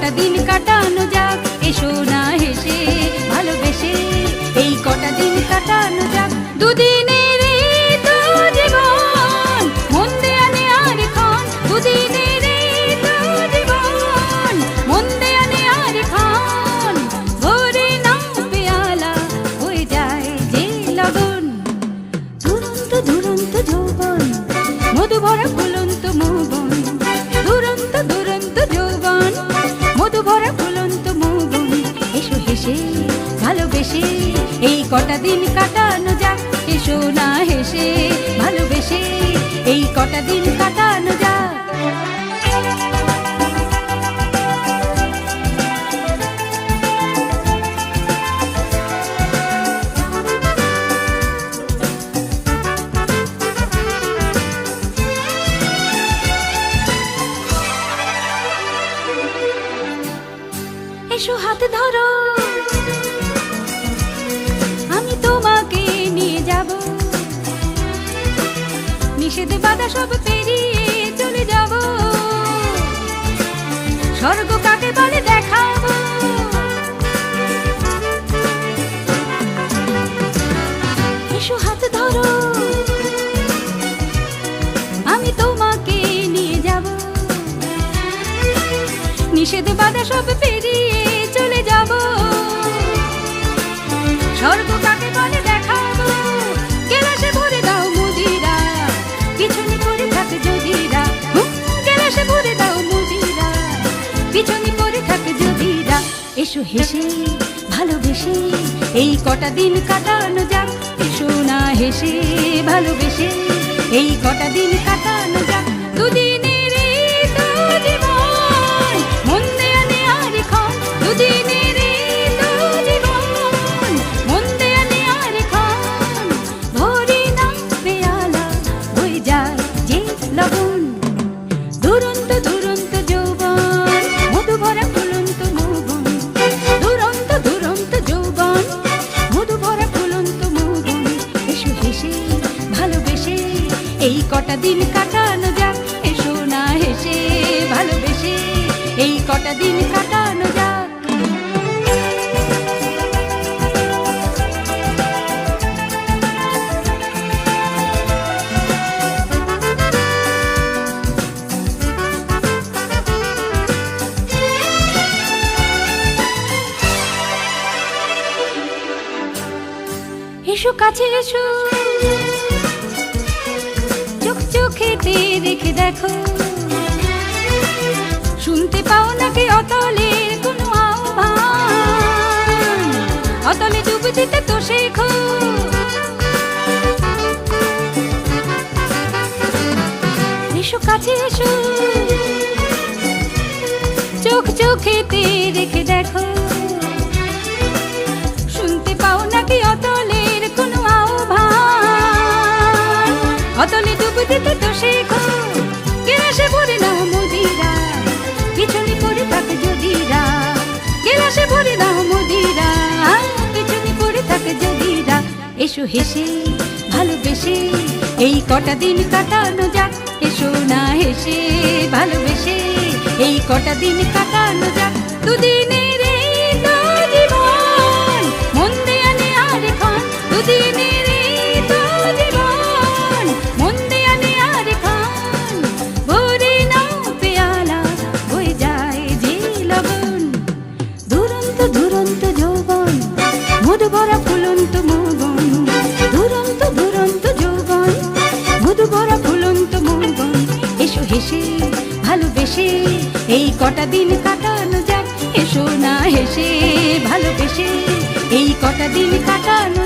কটা দিন কাটানো যাক, এসো না হেসে ভালোবেসে এই কটা দিন কাটানো যাক। দুদিনের এই তো জীবন, মন দেয়া নেয়ার ক্ষণ, দুদিনের এই তো জীবন, মন দেয়া নেয়ার ক্ষণ, ভরে নাও পেয়ালা হয়ে যায় যে লগন। দুরন্ত দুরন্ত যৌবন, মধু ভরা ফুলন্ত মৌবন, দুরন্ত দুরন্ত যৌবন, মধু ভরা ফুলন্ত মৌবন। এসো হেসে ভালোবেসে এই কটা দিন কাটানো যাক, এসো না হেসে ভালোবেসে এই কটা দিন কাটানো যাক। এসো হাত ধরো, আমি তোমাকে নিয়ে যাব, নিষেধ বাধা সব পেরিয়ে চলে যাব, স্বর্গ কাকে বলে দেখাবো। এসো হাত ধরো, আমি তোমাকে নিয়ে যাব, নিষেধ বাধা সব পেরিয়ে চলে যাব, স্বর্গ কাকে বলে দেখাবো। গেলাসে ভরে দাও মুদিরা, পিছনে পড়ে থাকে যদিরা, গেলাসে ভরে দাও মুদিরা, পিছনে পড়ে থাকে যদিরা। এসো হেসে ভালোবেসে এই কটা দিন কাটানো যাক, এসো না হেসে ভালোবেসে এই কটা দিন কাটানো যাক। দুদিনের এই তো জীবন, মন দেয়া নেয়ার ক্ষণ, দুদিনের এই তো জীবন, মন দেয়া নেয়ার ক্ষণ, ভরে নাও পেয়ালা হয়ে যায় যে লগন। দুরন্ত দুরন্ত যৌবন, মধু ভরা ফুলন্ত মৌবন, দুরন্ত দুরন্ত যৌবন, মধু ভরা ফুলন্ত মৌবন। এসো হেসে ভালোবেসে এই কটা দিন কাটানো যাক, এসো না হেসে ভালোবেসে এই কটা দিন কাটানো যাক। এসো কাছে এসো, চোখ চোখেতে রেখে দেখো, শুনতে পাও নাকি অতলের কোনো আহ্বান, অতলে ডুব দিতে তো শেখো। এসো কাছে এসো, চোখ চোখেতে রেখে দেখো, শুনতে পাও নাকি অতলের কোনো আহ্বান, অতলে ডুব দিতে তো শেখো। গেলাসে ভরে নাও মুদিরা, পিছনে পড়ে থাকে যদিরা, গেলাসে ভরে নাও মুদিরা, পিছনে পড়ে থাকে যদিরা। এসো হেসে ভালোবেসে এই কটা দিন কাটানো যাক, এসো না হেসে ভালোবেসে এই কটা দিন কাটানো যাক। দুদিনের এই তো জীবন, মন দেয়া নেয়ার ক্ষণ, দুদিনের এই তো জীবন, মন দেয়া নেয়ার ক্ষণ, ভরে নাও পেয়ালা হয়ে যায় যে লগন। দুরন্ত দুরন্ত যৌবন, মধু ভরা ফুলন্ত মৌবন, দুরন্ত দুরন্ত যৌবন, মধু ভরা ফুলন্ত মৌবন। এসো হেসে ভালোবেসে এই কটা দিন কাটানো যাক, এসো না হেসে ভালোবেসে এই কটা দিন কাটানো